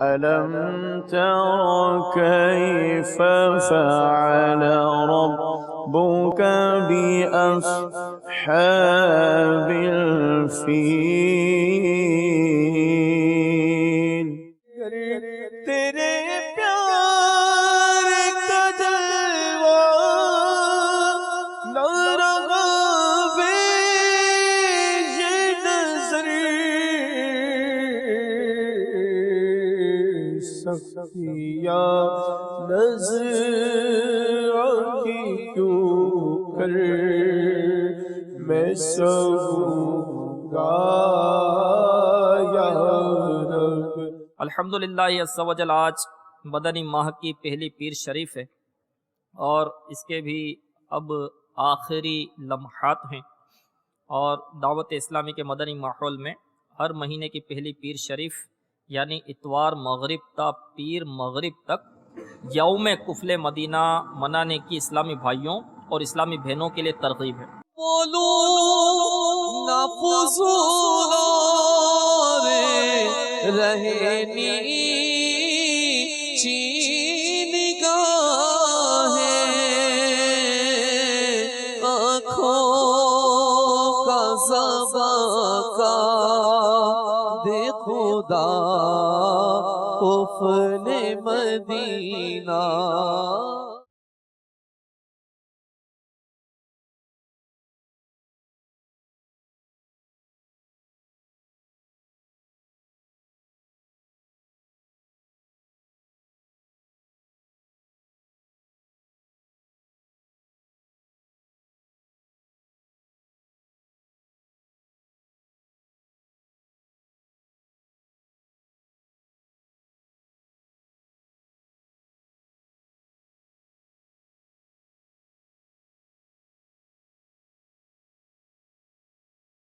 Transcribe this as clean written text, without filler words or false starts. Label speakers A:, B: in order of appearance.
A: ألم تر كيف فعل ربك بأصحاب الفيل تیرے پیار کا جلوہ نہ رہا بے یہ نظر سختیاں نظر کی کیوں کر میں سہوں گا یا رب۔
B: الحمدللہ عز و جل آج مدنی ماہ کی پہلی پیر شریف ہے اور اس کے بھی اب آخری لمحات ہیں، اور دعوت اسلامی کے مدنی ماحول میں ہر مہینے کی پہلی پیر شریف یعنی اتوار مغرب تا پیر مغرب تک یوم کفل مدینہ منانے کی اسلامی بھائیوں اور اسلامی بہنوں کے لیے ترغیب ہے۔
A: بولو نہ فضول رہنی چین گاہیں آنکھوں کا زباں دے خدا قفل مدینہ